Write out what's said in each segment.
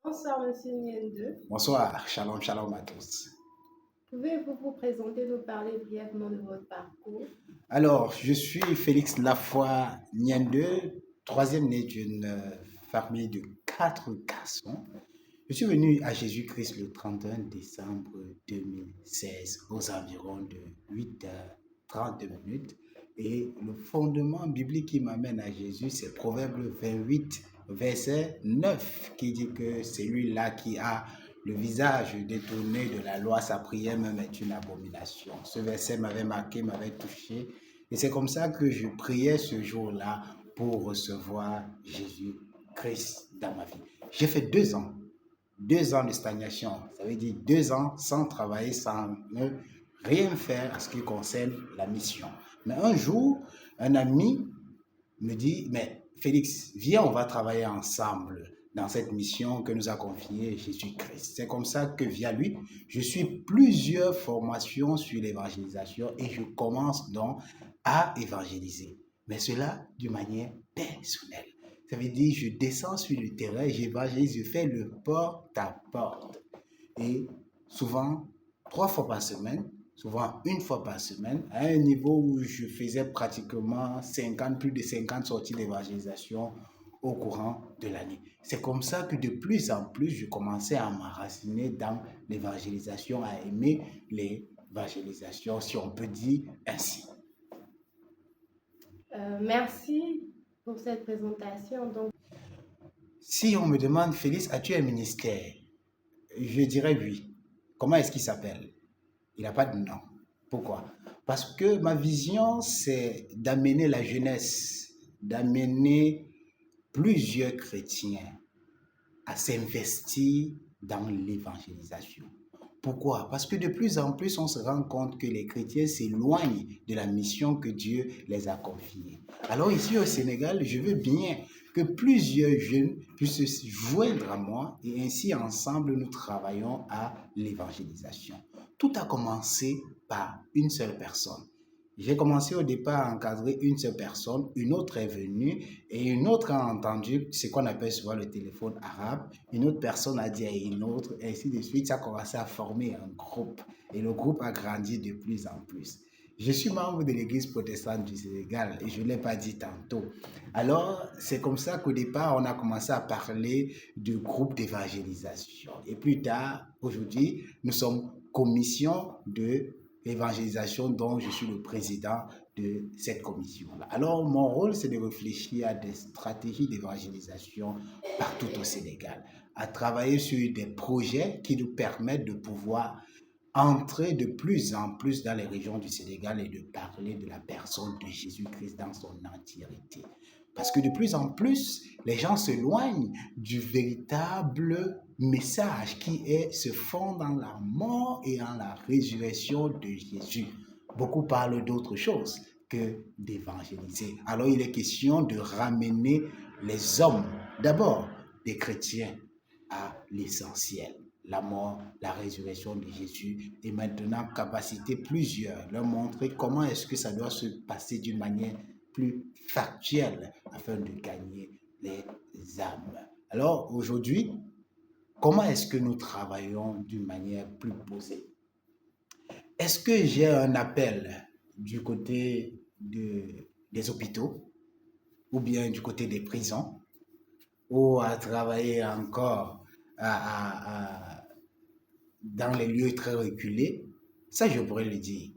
Bonsoir, Monsieur Niende. Bonsoir, shalom, shalom à tous. Pouvez-vous vous présenter, nous parler brièvement de votre parcours? Alors, je suis Félix Lafoy Niende, troisième né d'une famille de 4 garçons. Je suis venu à Jésus-Christ le 31 décembre 2016 aux environs de 8h30. Et le fondement biblique qui m'amène à Jésus, c'est Proverbe 28, verset 9, qui dit que c'est lui-là qui a le visage détourné de la loi, sa prière même est une abomination. Ce verset m'avait marqué, m'avait touché. Et c'est comme ça que je priais ce jour-là pour recevoir Jésus-Christ dans ma vie. J'ai fait 2 ans 2 ans de stagnation, ça veut dire 2 ans sans travailler, sans ne rien faire en ce qui concerne la mission. Mais un jour, un ami me dit, mais Félix, viens, on va travailler ensemble dans cette mission que nous a confiée Jésus-Christ. C'est comme ça que via lui, je suis plusieurs formations sur l'évangélisation et je commence donc à évangéliser. Mais cela d'une manière personnelle. Ça veut dire, je descends sur le terrain, j'évangélise, je fais le porte-à-porte. Et souvent, 3 fois par semaine, souvent une fois par semaine, à un niveau où je faisais pratiquement plus de 50 sorties d'évangélisation au courant de l'année. C'est comme ça que de plus en plus, je commençais à m'enraciner dans l'évangélisation, à aimer l'évangélisation, si on peut dire ainsi. Merci pour cette présentation. Donc, Si on me demande, Félix, as-tu un ministère? Je dirais oui. Comment est-ce qu'il s'appelle? Il n'a pas de nom. Pourquoi? Parce que ma vision, c'est d'amener la jeunesse, d'amener plusieurs chrétiens à s'investir dans l'évangélisation. Pourquoi? Parce que de plus en plus, on se rend compte que les chrétiens s'éloignent de la mission que Dieu les a confiée. Alors ici au Sénégal, je veux bien que plusieurs jeunes puissent se joindre à moi et ainsi ensemble nous travaillons à l'évangélisation. Tout a commencé par une seule personne. J'ai commencé au départ à encadrer une seule personne, une autre est venue et une autre a entendu ce qu'on appelle souvent le téléphone arabe. Une autre personne a dit à une autre, et ainsi de suite. Ça a commencé à former un groupe et le groupe a grandi de plus en plus. Je suis membre de l'église protestante du Sénégal et je ne l'ai pas dit tantôt. Alors, c'est comme ça qu'au départ, on a commencé à parler de groupe d'évangélisation. Et plus tard, aujourd'hui, nous sommes commission de l'évangélisation dont je suis le président de cette commission-là. Alors, mon rôle, c'est de réfléchir à des stratégies d'évangélisation partout au Sénégal, à travailler sur des projets qui nous permettent de pouvoir entrer de plus en plus dans les régions du Sénégal et de parler de la personne de Jésus-Christ dans son entièreté. Parce que de plus en plus, les gens s'éloignent du véritable message qui est se fond dans la mort et en la résurrection de Jésus. Beaucoup parlent d'autre chose que d'évangéliser. Alors il est question de ramener les hommes, d'abord des chrétiens, à l'essentiel. La mort, la résurrection de Jésus et maintenant capacité plusieurs, leur montrer comment est-ce que ça doit se passer d'une manière plus factuelle afin de gagner les âmes. Alors aujourd'hui, comment est-ce que nous travaillons d'une manière plus posée? Est-ce que j'ai un appel du côté des hôpitaux ou bien du côté des prisons ou à travailler encore dans les lieux très reculés? Ça, je pourrais le dire.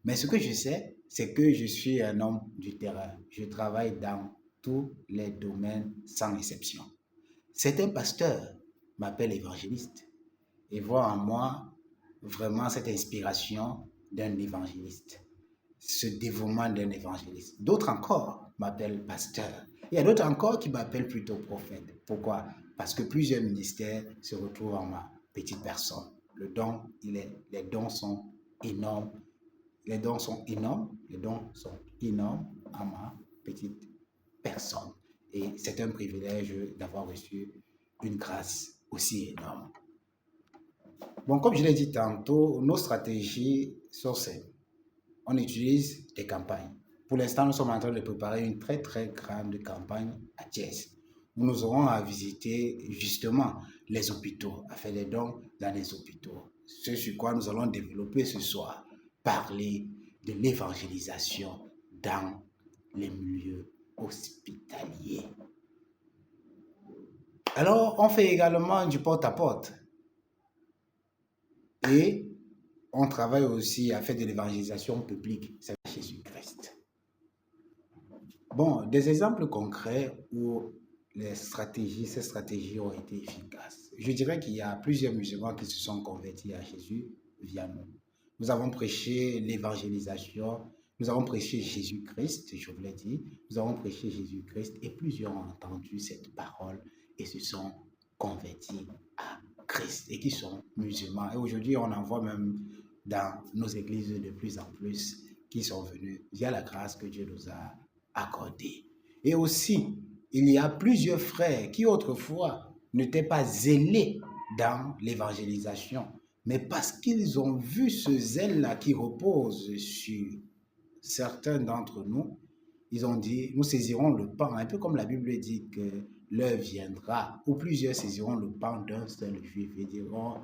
Mais ce que je sais, c'est que je suis un homme du terrain. Je travaille dans tous les domaines sans exception. Certains pasteurs m'appellent évangéliste et voient en moi vraiment cette inspiration d'un évangéliste, ce dévouement d'un évangéliste. D'autres encore m'appellent pasteur. Il y a d'autres encore qui m'appellent plutôt prophète. Pourquoi? Parce que plusieurs ministères se retrouvent en ma petite personne. Les dons sont énormes. Les dons sont énormes à ma petite personne. Et c'est un privilège d'avoir reçu une grâce aussi énorme. Bon, comme je l'ai dit tantôt, nos stratégies sont simples. On utilise des campagnes. Pour l'instant, nous sommes en train de préparer une très très grande campagne à Thiès. nous aurons à visiter justement les hôpitaux, à faire des dons dans les hôpitaux. Ce sur quoi nous allons développer ce soir, parler de l'évangélisation dans les milieux hospitaliers. Alors, on fait également du porte-à-porte et on travaille aussi à faire de l'évangélisation publique, c'est Jésus-Christ. Bon, des exemples concrets où ces stratégies ont été efficaces. Je dirais qu'il y a plusieurs musulmans qui se sont convertis à Jésus via nous. Nous avons prêché l'évangélisation, nous avons prêché Jésus-Christ, je vous l'ai dit, nous avons prêché Jésus-Christ et plusieurs ont entendu cette parole et se sont convertis à Christ et qui sont musulmans. Et aujourd'hui, on en voit même dans nos églises de plus en plus qui sont venus via la grâce que Dieu nous a accordée. Et aussi, il y a plusieurs frères qui autrefois n'étaient pas zélés dans l'évangélisation, mais parce qu'ils ont vu ce zèle-là qui repose sur certains d'entre nous, ils ont dit, nous saisirons le pain, un peu comme la Bible dit que l'heure viendra, où plusieurs saisiront le pain d'un seul juif et diront,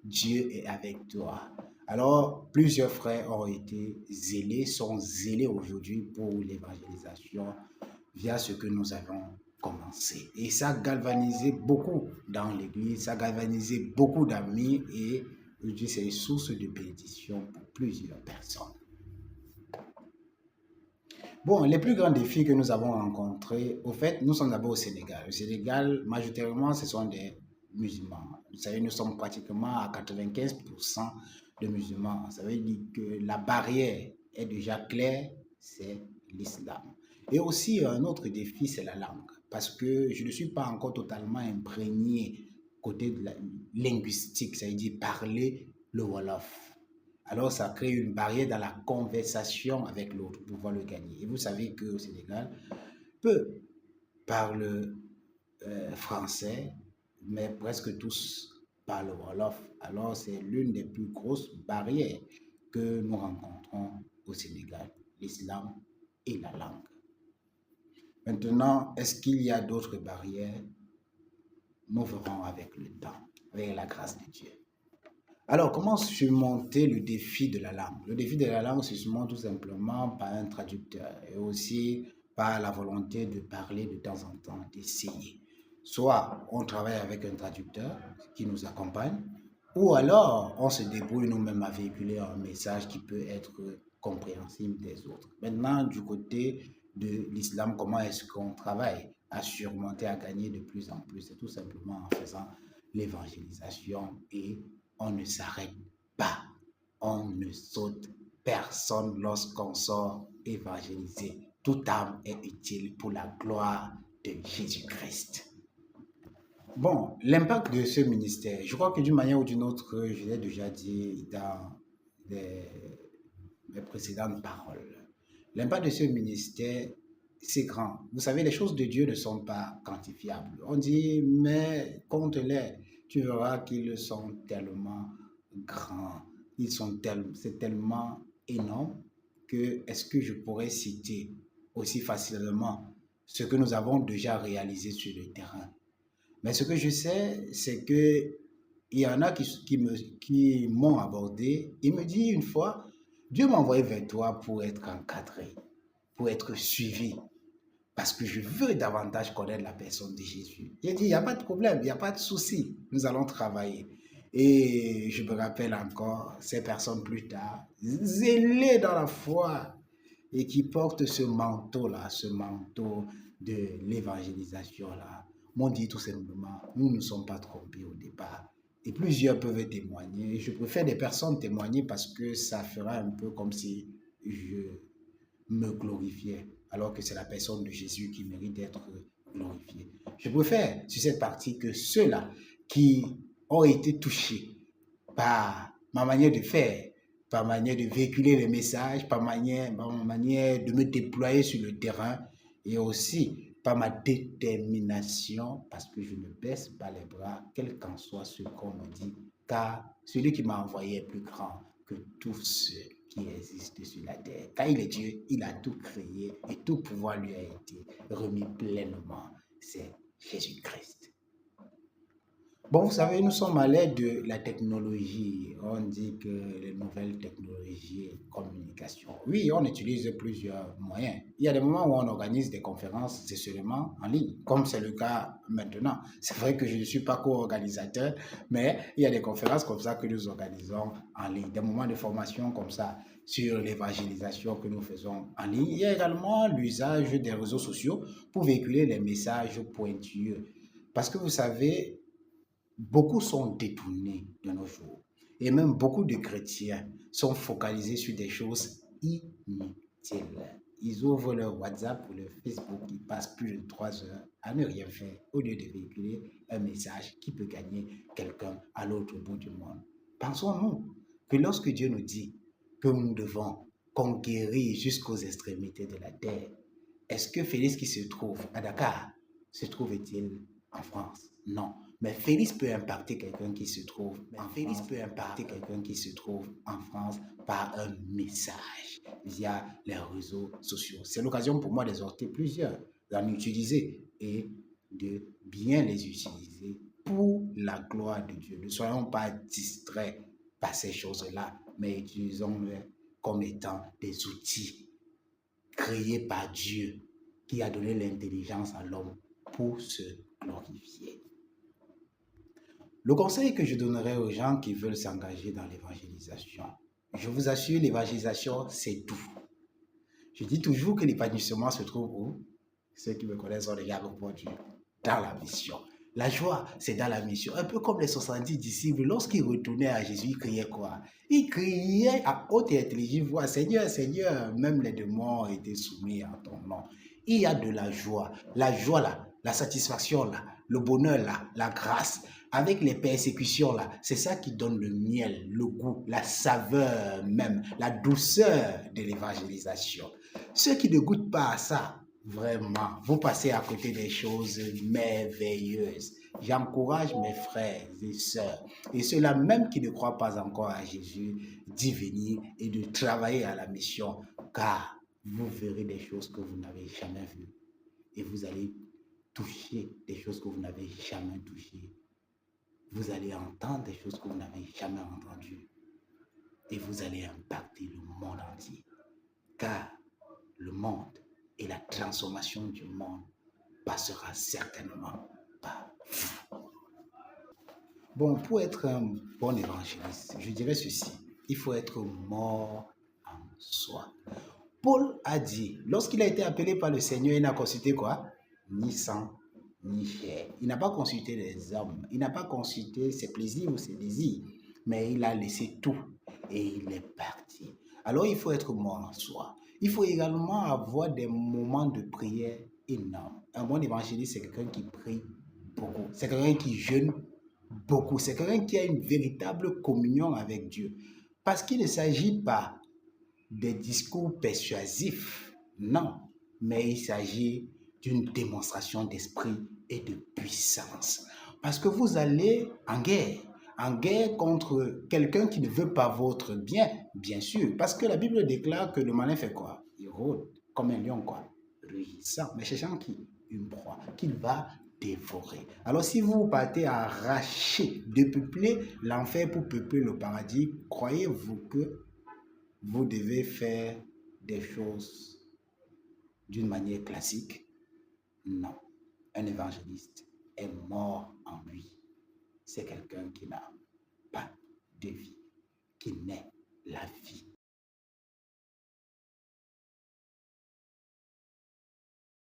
Dieu est avec toi. Alors, plusieurs frères ont été zélés, sont zélés aujourd'hui pour l'évangélisation via ce que nous avons commencé. Et ça a galvanisé beaucoup dans l'Église, ça a galvanisé beaucoup d'amis et aujourd'hui, c'est une source de bénédiction pour plusieurs personnes. Bon, les plus grands défis que nous avons rencontrés, au fait, nous sommes d'abord au Sénégal. Au Sénégal, majoritairement, ce sont des musulmans. Vous savez, nous sommes pratiquement à 95% de musulmans. Ça veut dire que la barrière est déjà claire, c'est l'islam. Et aussi, un autre défi, c'est la langue. Parce que je ne suis pas encore totalement imprégné côté de la linguistique, ça veut dire parler le Wolof. Alors, ça crée une barrière dans la conversation avec l'autre pour pouvoir le gagner. Et vous savez qu'au Sénégal, peu parlent français, mais presque tous parlent Wolof. Alors, c'est l'une des plus grosses barrières que nous rencontrons au Sénégal, l'islam et la langue. Maintenant, est-ce qu'il y a d'autres barrières? Nous verrons avec le temps, avec la grâce de Dieu. Alors, comment surmonter le défi de la langue? Le défi de la langue se surmonte tout simplement par un traducteur et aussi par la volonté de parler de temps en temps, d'essayer. Soit on travaille avec un traducteur qui nous accompagne, ou alors on se débrouille nous-mêmes à véhiculer un message qui peut être compréhensible des autres. Maintenant, du côté de l'islam, comment est-ce qu'on travaille à surmonter, à gagner de plus en plus? C'est tout simplement en faisant l'évangélisation et on ne s'arrête pas, on ne saute personne lorsqu'on sort évangéliser. Toute âme est utile pour la gloire de Jésus-Christ. Bon, l'impact de ce ministère, je crois que d'une manière ou d'une autre, je l'ai déjà dit dans mes précédentes paroles. L'impact de ce ministère, c'est grand. Vous savez, les choses de Dieu ne sont pas quantifiables. On dit, mais compte-les. Tu verras qu'ils sont tellement grands, c'est tellement énorme que est-ce que je pourrais citer aussi facilement ce que nous avons déjà réalisé sur le terrain? Mais ce que je sais, c'est que il y en a qui m'ont abordé. Il me dit une fois, Dieu m'a envoyé vers toi pour être encadré, pour être suivi, parce que je veux davantage connaître la personne de Jésus. J'ai dit, il n'y a pas de problème, il n'y a pas de souci, nous allons travailler. Et je me rappelle encore ces personnes plus tard, zélées dans la foi, et qui portent ce manteau-là, ce manteau de l'évangélisation-là, m'ont dit tout simplement, nous ne sommes pas trompés au départ. Et plusieurs peuvent témoigner. Je préfère des personnes témoigner parce que ça fera un peu comme si je me glorifiais, alors que c'est la personne de Jésus qui mérite d'être glorifiée. Je préfère sur cette partie que ceux-là qui ont été touchés par ma manière de faire, par ma manière de véhiculer les messages, par ma manière de me déployer sur le terrain et aussi par ma détermination, parce que je ne baisse pas les bras, quel qu'en soit ce qu'on me dit, car celui qui m'a envoyé est plus grand que tous ceux qui existent sur la terre. Car il est Dieu, il a tout créé et tout pouvoir lui a été remis pleinement. C'est Jésus-Christ. Bon, vous savez, nous sommes à l'ère de la technologie. On dit que les nouvelles technologies et communication. Oui, on utilise plusieurs moyens. Il y a des moments où on organise des conférences, c'est seulement en ligne, comme c'est le cas maintenant. C'est vrai que je ne suis pas co-organisateur, mais il y a des conférences comme ça que nous organisons en ligne, des moments de formation comme ça sur l'évangélisation que nous faisons en ligne. Il y a également l'usage des réseaux sociaux pour véhiculer les messages pointus. Parce que vous savez, beaucoup sont détournés de nos jours. Et même beaucoup de chrétiens sont focalisés sur des choses inutiles. Ils ouvrent leur WhatsApp ou leur Facebook, ils passent plus de 3 heures à ne rien faire au lieu de véhiculer un message qui peut gagner quelqu'un à l'autre bout du monde. Pensons-nous que lorsque Dieu nous dit que nous devons conquérir jusqu'aux extrémités de la terre, est-ce que Félix qui se trouve à Dakar se trouve-t-il en France? Non. Mais Félix peut impacter quelqu'un qui se trouve en France par un message via les réseaux sociaux. C'est l'occasion pour moi d'exhorter plusieurs d'en utiliser et de bien les utiliser pour la gloire de Dieu. Ne soyons pas distraits par ces choses-là, mais utilisons-les comme étant des outils créés par Dieu qui a donné l'intelligence à l'homme pour se glorifier. Le conseil que je donnerais aux gens qui veulent s'engager dans l'évangélisation, je vous assure, l'évangélisation, c'est tout. Je dis toujours que l'épanouissement se trouve où? Ceux qui me connaissent ont déjà répondu, dans la mission. La joie, c'est dans la mission. Un peu comme les 70 disciples, lorsqu'ils retournaient à Jésus, ils criaient quoi? Ils criaient à haute et intelligible voix, Seigneur, Seigneur, même les démons ont été soumis à ton nom. Il y a de la joie là, la satisfaction là, le bonheur là, la grâce. Avec les persécutions là, c'est ça qui donne le miel, le goût, la saveur même, la douceur de l'évangélisation. Ceux qui ne goûtent pas à ça, vraiment, vous passez à côté des choses merveilleuses. J'encourage mes frères et sœurs, et ceux-là même qui ne croient pas encore à Jésus, d'y venir et de travailler à la mission, car vous verrez des choses que vous n'avez jamais vues. Et vous allez toucher des choses que vous n'avez jamais touchées. Vous allez entendre des choses que vous n'avez jamais entendues. Et vous allez impacter le monde entier. Car le monde et la transformation du monde passera certainement par vous. Bon, pour être un bon évangéliste, je dirais ceci. Il faut être mort en soi. Paul a dit, lorsqu'il a été appelé par le Seigneur, il n'a consulté quoi? Ni sang, ni chair. Il n'a pas consulté les hommes. Il n'a pas consulté ses plaisirs ou ses désirs. Mais il a laissé tout et il est parti. Alors il faut être mort en soi. Il faut également avoir des moments de prière énormes. Un bon évangéliste, c'est quelqu'un qui prie beaucoup. C'est quelqu'un qui jeûne beaucoup. C'est quelqu'un qui a une véritable communion avec Dieu. Parce qu'il ne s'agit pas des discours persuasifs, non, mais il s'agit d'une démonstration d'esprit et de puissance. Parce que vous allez en guerre contre quelqu'un qui ne veut pas votre bien, bien sûr, parce que la Bible déclare que le malin fait quoi? Il rôde comme un lion, quoi, rugissant, mais cherchant qui? Une proie, qu'il va dévorer. Alors si vous partez à arracher, dépeupler l'enfer pour peupler le paradis, croyez-vous que vous devez faire des choses d'une manière classique? Non. Un évangéliste est mort en lui. C'est quelqu'un qui n'a pas de vie, qui naît la vie